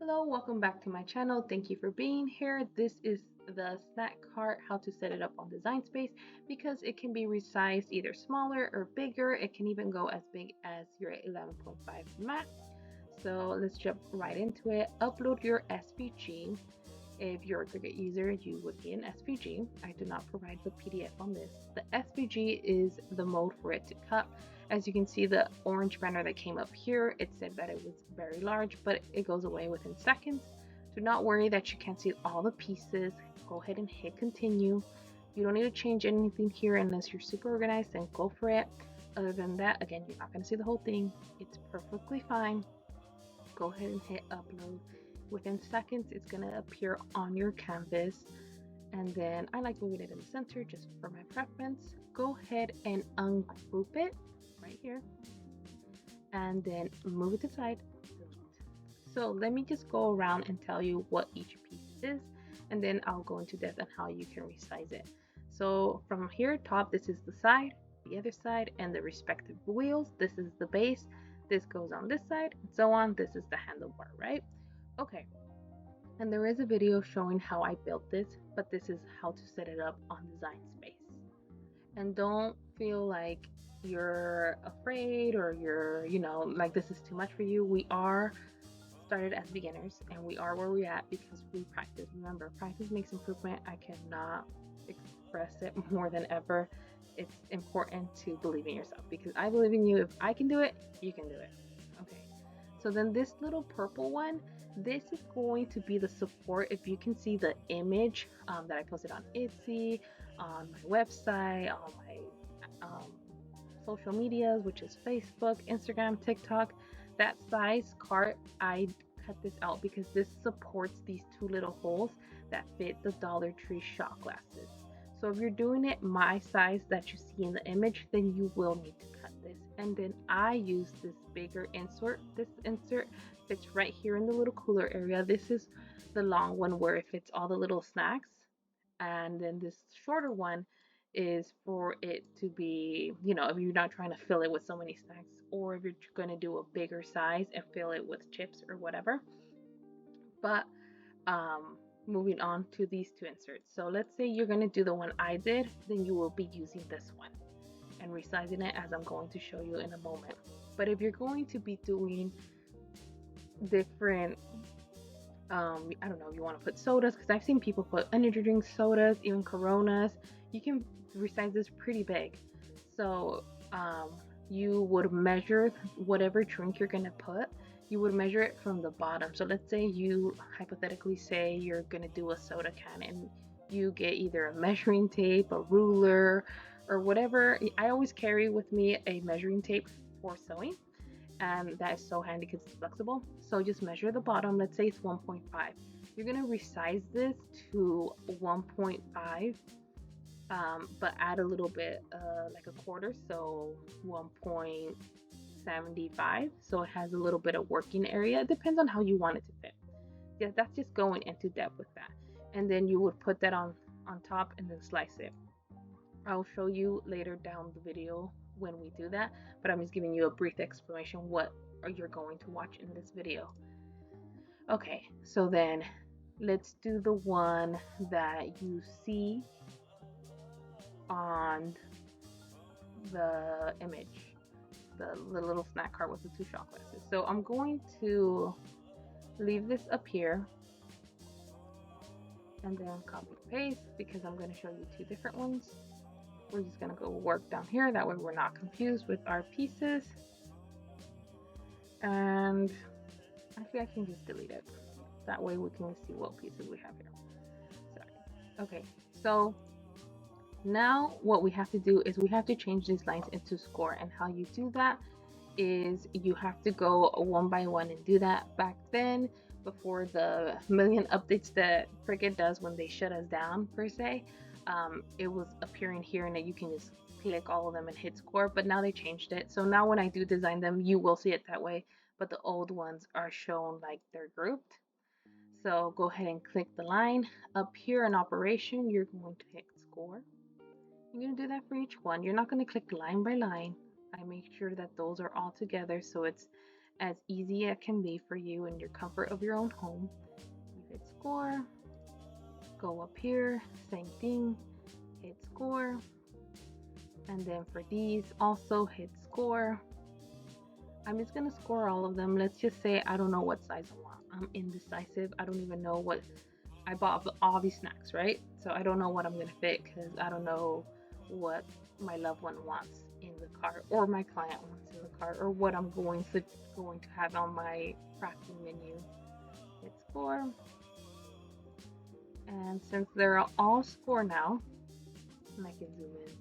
Hello, welcome back to my channel. Thank you for being here. This is the snack cart, how to set it up on Design Space, because it can be resized either smaller or bigger. It can even go as big as your 11.5 mat. So let's jump right into it. Upload your SVG. If you're a Cricut user, you would be an SVG. I do not provide the PDF on this. The SVG is the mode for it to cut. As you can see, the orange banner that came up here, it said that it was very large, but it goes away within seconds. Do not worry that you can't see all the pieces. Go ahead and hit continue. You don't need to change anything here unless you're super organized, then go for it. Other than that, again, you're not going to see the whole thing. It's perfectly fine. Go ahead and hit upload. Within seconds, it's going to appear on your canvas. And then I like moving it in the center just for my preference. Go ahead and ungroup it right here. And then move it to the side. So let me just go around and tell you what each piece is. And then I'll go into depth on how you can resize it. So from here top, this is the side, the other side, and the respective wheels. This is the base. This goes on this side, and so on. This is the handlebar, right? Okay, and there is a video showing how I built this, but this is how to set it up on Design Space. And don't feel like you're afraid or you're, like this is too much for you. We are started as beginners and we are where we're at because we practice. Remember, practice makes improvement. I cannot express it more than ever. It's important to believe in yourself because I believe in you. If I can do it, you can do it. Okay. So then this little purple one, this is going to be the support. If you can see the image that I posted on Etsy, on my website, on my social medias, which is Facebook, Instagram, TikTok, that size cart, I cut this out because this supports these two little holes that fit the Dollar Tree shot glasses. So if you're doing it my size that you see in the image, then you will need to cut this. And then I use this bigger insert. This insert fits right here in the little cooler area. This is the long one where it fits all the little snacks. And then this shorter one is for it to be, if you're not trying to fill it with so many snacks, or if you're going to do a bigger size and fill it with chips or whatever. But moving on to these two inserts. So let's say you're going to do the one I did, then you will be using this one and resizing it as I'm going to show you in a moment. But if you're going to be doing different, I don't know, you want to put sodas, because I've seen people put energy drinks, sodas, even Coronas. You can resize this pretty big. So you would measure whatever drink you're going to put, you would measure it from the bottom. So let's say you hypothetically say you're going to do a soda can and you get either a measuring tape, a ruler, or whatever. I always carry with me a measuring tape for sewing, and that is so handy because it's flexible. So just measure the bottom. Let's say it's 1.5. You're going to resize this to 1.5, but add a little bit, like a quarter, so 1.75, so it has a little bit of working area. It depends on how you want it to fit. Yeah, that's just going into depth with that. And then you would put that on top and then slice it. I'll show you later down the video when we do that, but I'm just giving you a brief explanation what you're going to watch in this video. Okay, so then let's do the one that you see on the image, the little snack cart with the two shot glasses. So I'm going to leave this up here and then copy paste because I'm going to show you two different ones. We're just going to go work down here, that way we're not confused with our pieces. And actually I can just delete it, that way we can see what pieces we have here. Sorry. Okay, so now what we have to do is we have to change these lines into score, and how you do that is you have to go one by one and do that. Back then, before the million updates that Cricut does when they shut us down per se, it was appearing here and that you can just click all of them and hit score, but now they changed it. So now when I do design them, you will see it that way, but the old ones are shown like they're grouped. So go ahead and click the line. Up here in operation, you're going to hit score. You're going to do that for each one. You're not going to click line by line. I make sure that those are all together so it's as easy as it can be for you in your comfort of your own home. You hit score, go up here, same thing, hit score, and then for these also hit score. I'm just gonna score all of them. Let's just say I don't know what size I want. I'm indecisive. I don't even know what I bought all these snacks, right? So I don't know what I'm gonna fit because I don't know what my loved one wants in the cart or my client wants in the cart or what I'm going to have on my crafting menu. Hit score. And since they're all score now, and I can zoom in,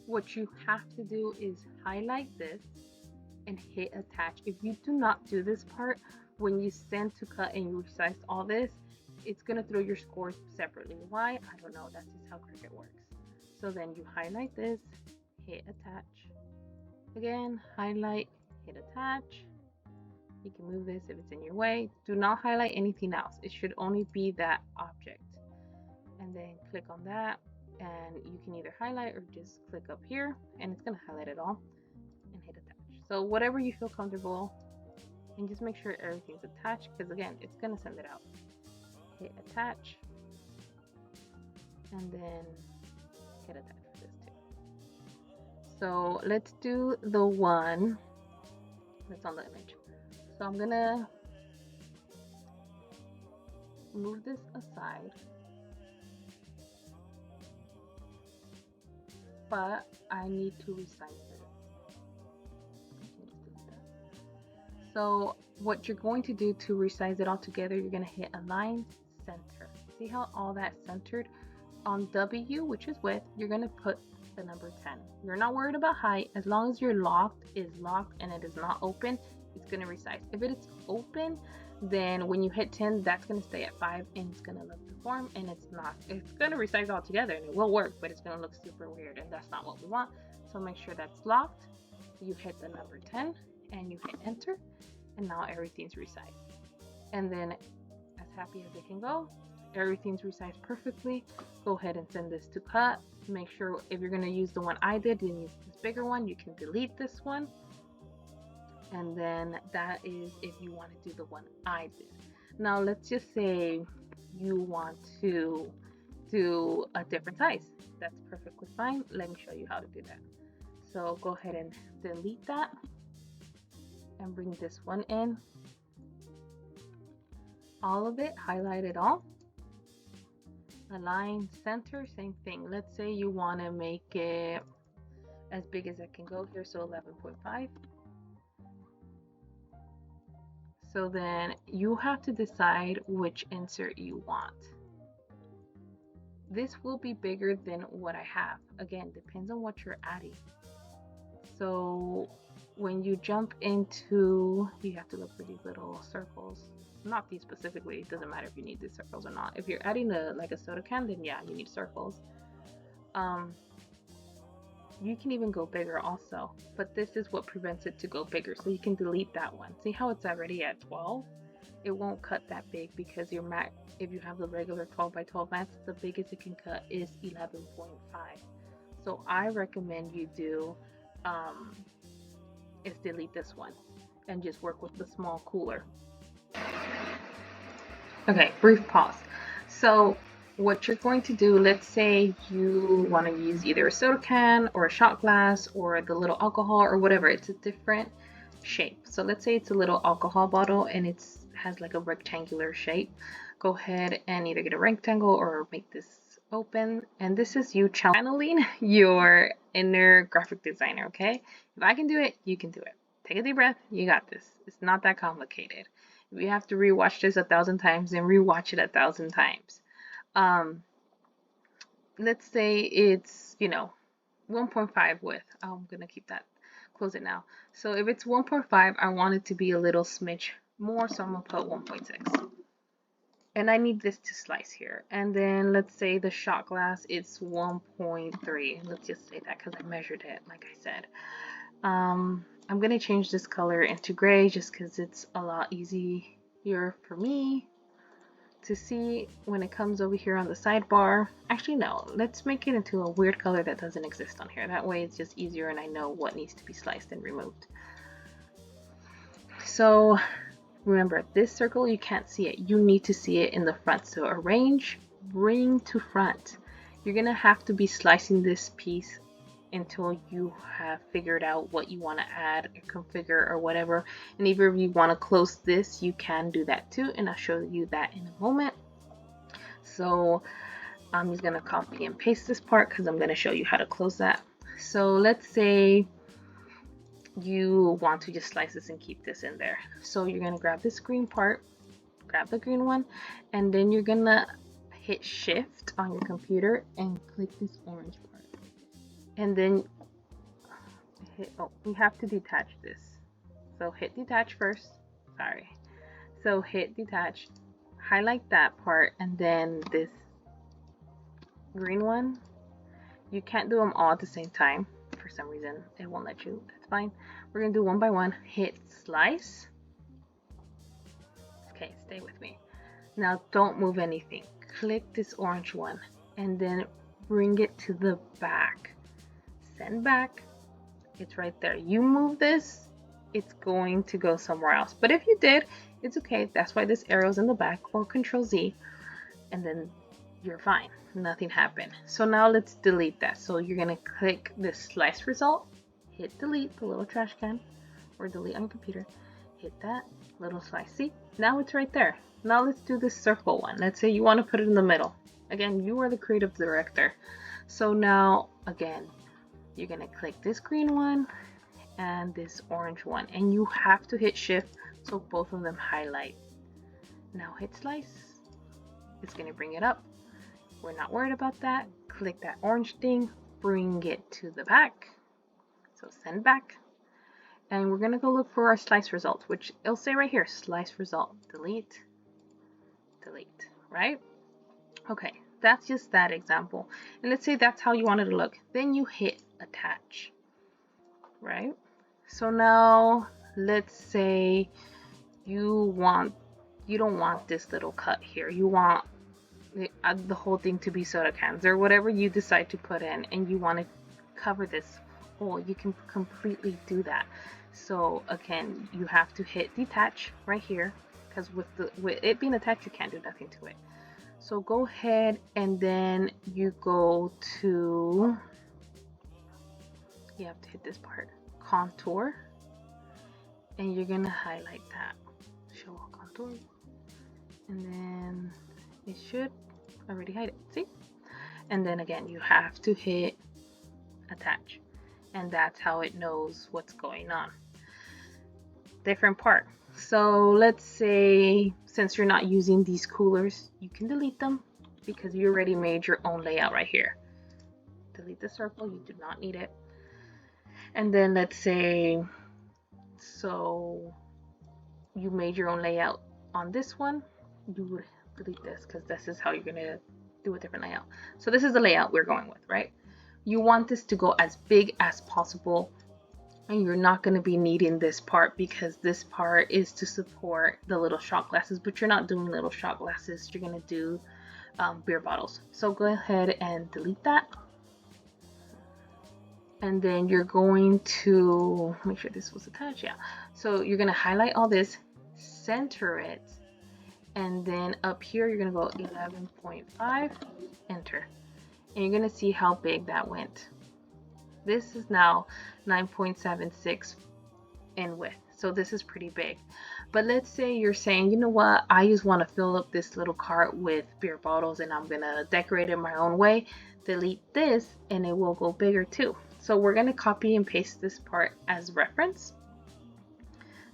what you have to do is highlight this and hit attach. If you do not do this part, when you send to cut and you resize all this, it's gonna throw your scores separately. Why? I don't know. That's just how Cricut works. So then you highlight this, hit attach. Again, highlight, hit attach. You can move this if it's in your way. Do not highlight anything else. It should only be that object. And then click on that, and you can either highlight or just click up here, and it's gonna highlight it all and hit attach. So whatever you feel comfortable, and just make sure everything's attached, because again, it's gonna send it out. Hit attach, and then hit attach for this too. So let's do the one that's on the image. So I'm gonna move this aside, but I need to resize it. So what you're going to do to resize it all together, you're going to hit align center. See how all that centered? On W, which is width, you're going to put the number 10. You're not worried about height. As long as your locked is locked and it is not open, it's going to resize. If it is open, then when you hit 10, that's going to stay at 5 and it's going to look deformed, and it's not. It's going to resize all together and it will work, but it's going to look super weird, and that's not what we want. So make sure that's locked. You hit the number 10 and you hit enter, and now everything's resized. And then as happy as it can go, everything's resized perfectly. Go ahead and send this to cut. Make sure if you're going to use the one I did, then use this bigger one. You can delete this one. And then that is if you want to do the one I did. Now let's just say you want to do a different size. That's perfectly fine. Let me show you how to do that. So go ahead and delete that and bring this one in. All of it, highlight it all. Align center, same thing. Let's say you want to make it as big as it can go here, so 11.5. So then you have to decide which insert you want. This will be bigger than what I have. Again, depends on what you're adding. So when you jump into, you have to look for these little circles. Not these specifically, it doesn't matter if you need these circles or not. If you're adding like a soda can, then yeah, you need circles. You can even go bigger also, but this is what prevents it to go bigger. So you can delete that one. See how it's already at 12? It won't cut that big because your mat, if you have the regular 12 by 12 mats, the biggest it can cut is 11.5. So I recommend you do is delete this one and just work with the small cooler. Okay, brief pause. So what you're going to do, let's say you want to use either a soda can or a shot glass or the little alcohol or whatever. It's a different shape. So let's say it's a little alcohol bottle and it has like a rectangular shape. Go ahead and either get a rectangle or make this open. And this is you channeling your inner graphic designer, okay? If I can do it, you can do it. Take a deep breath. You got this. It's not that complicated. If you have to rewatch this 1,000 times, then rewatch it 1,000 times. Let's say it's, 1.5 width. I'm gonna keep that, close it now. So if it's 1.5, I want it to be a little smidge more, so I'm gonna put 1.6. And I need this to slice here. And then let's say the shot glass, it's 1.3. Let's just say that because I measured it, like I said. I'm gonna change this color into gray just because it's a lot easier for me to see when it comes over here on the sidebar. Actually, no, let's make it into a weird color that doesn't exist on here. That way it's just easier and I know what needs to be sliced and removed. So remember, this circle, you can't see it. You need to see it in the front. So arrange, bring to front. You're gonna have to be slicing this piece until you have figured out what you want to add or configure or whatever. And even if you want to close this, you can do that too, and I'll show you that in a moment. So I'm just gonna copy and paste this part because I'm gonna show you how to close that. So let's say you want to just slice this and keep this in there. So you're gonna grab this green part, grab the green one, and then you're gonna hit shift on your computer and click this orange part. And then hit, oh, we have to detach this. So hit detach first, sorry. So hit detach, highlight that part, and then this green one. You can't do them all at the same time. For some reason, it won't let you. That's fine. We're gonna do one by one. Hit slice. Okay, stay with me. Now don't move anything. Click this orange one and then bring it to the back. Send back. It's right there. You move this, it's going to go somewhere else. But if you did, it's okay. That's why this arrow's in the back, or Control Z, and then you're fine. Nothing happened. So now let's delete that. So you're gonna click this slice result, hit delete, the little trash can, or delete on your computer, hit that little slice. See, now it's right there. Now let's do this circle one. Let's say you want to put it in the middle. Again, you are the creative director. So now, again, you're gonna click this green one and this orange one, and you have to hit shift so both of them highlight. Now hit slice. It's gonna bring it up. We're not worried about that. Click that orange thing, bring it to the back. So send back. And we're gonna go look for our slice results, which it'll say right here, slice result, delete, delete, right? Okay, that's just that example. And let's say that's how you want it to look. Then you hit attach, right? So now let's say you don't want this little cut here. You want the whole thing to be soda cans or whatever you decide to put in, and you want to cover this hole. You can completely do that. So again, you have to hit detach right here, because with it being attached, you can't do nothing to it. So go ahead and then you go to, you have to hit this part, contour, and you're gonna highlight that, show all contour, and then it should already hide it, see? And then again, you have to hit attach, and that's how it knows what's going on. Different part. So let's say, since you're not using these coolers, you can delete them because you already made your own layout right here. Delete the circle, you do not need it. And then let's say, so you made your own layout on this one, you would delete this because this is how you're gonna do a different layout. So this is the layout we're going with, right? You want this to go as big as possible, and you're not going to be needing this part because this part is to support the little shot glasses, but you're not doing little shot glasses. You're going to do beer bottles. So go ahead and delete that. And then you're going to make sure this was attached. Yeah. So you're going to highlight all this, center it, and then up here you're going to go 11.5, enter. And you're going to see how big that went. This is now 9.76 in width, so this is pretty big. But let's say you're saying, you know what, I just want to fill up this little cart with beer bottles and I'm gonna decorate it my own way. Delete this and it will go bigger too. So we're gonna copy and paste this part as reference.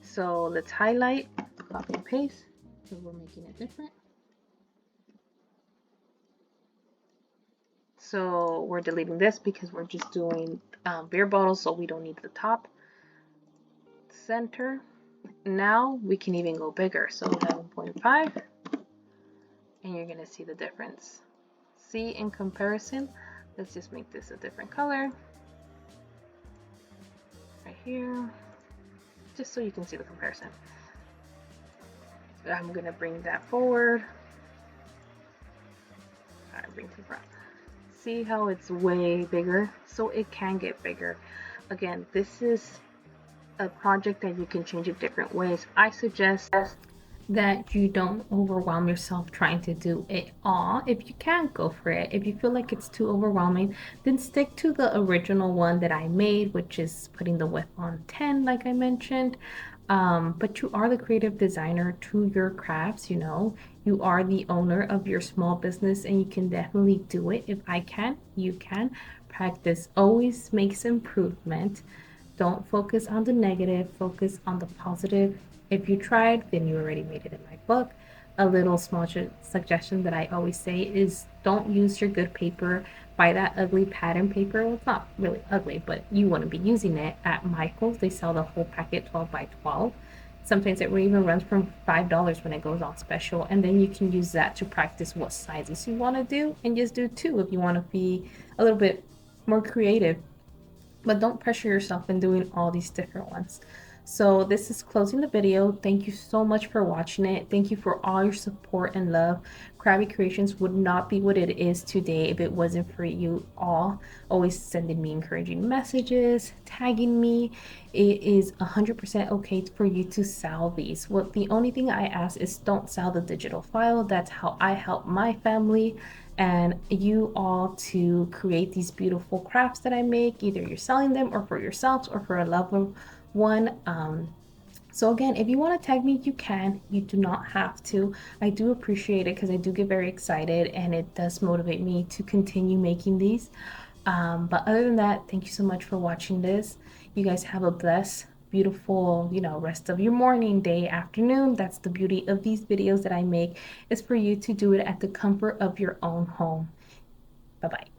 So let's highlight, copy and paste, so we're making it different. So we're deleting this because we're just doing beer bottles, so we don't need the top. Center. Now we can even go bigger, so 11.5, and you're gonna see the difference. See, in comparison, let's just make this a different color right here, just so you can see the comparison. I'm gonna bring that forward. All right, bring to the front. See how it's way bigger? So it can get bigger. Again, this is a project that you can change it different ways. I suggest that you don't overwhelm yourself trying to do it all. If you can't, go for it. If you feel like it's too overwhelming, then stick to the original one that I made, which is putting the width on 10, like I mentioned. But you are the creative designer to your crafts, you know. You are the owner of your small business and you can definitely do it. If I can, you can. Practice always makes improvement. Don't focus on the negative, focus on the positive. If you tried, then you already made it in my book. A little small suggestion that I always say is don't use your good paper. Buy that ugly pattern paper. Well, it's not really ugly, but you wouldn't be using it at Michael's. They sell the whole packet 12 by 12. Sometimes it even runs from $5 when it goes on special. And then you can use that to practice what sizes you want to do and just do two if you want to be a little bit more creative, but don't pressure yourself in doing all these different ones. So this is closing the video. Thank you so much for watching it. Thank you for all your support and love. Krabby Creations would not be what it is today if it wasn't for you all always sending me encouraging messages, tagging me. It is 100% okay for you to sell these. Well, the only thing I ask is don't sell the digital file. That's how I help my family and you all to create these beautiful crafts that I make. Either you're selling them or for yourselves or for a loved one. So again, if you want to tag me, you can. You do not have to. I do appreciate it because I do get very excited and it does motivate me to continue making these. But other than that, thank you so much for watching this. You guys have a blessed, beautiful, rest of your morning, day, afternoon. That's the beauty of these videos that I make, is for you to do it at the comfort of your own home. Bye-bye.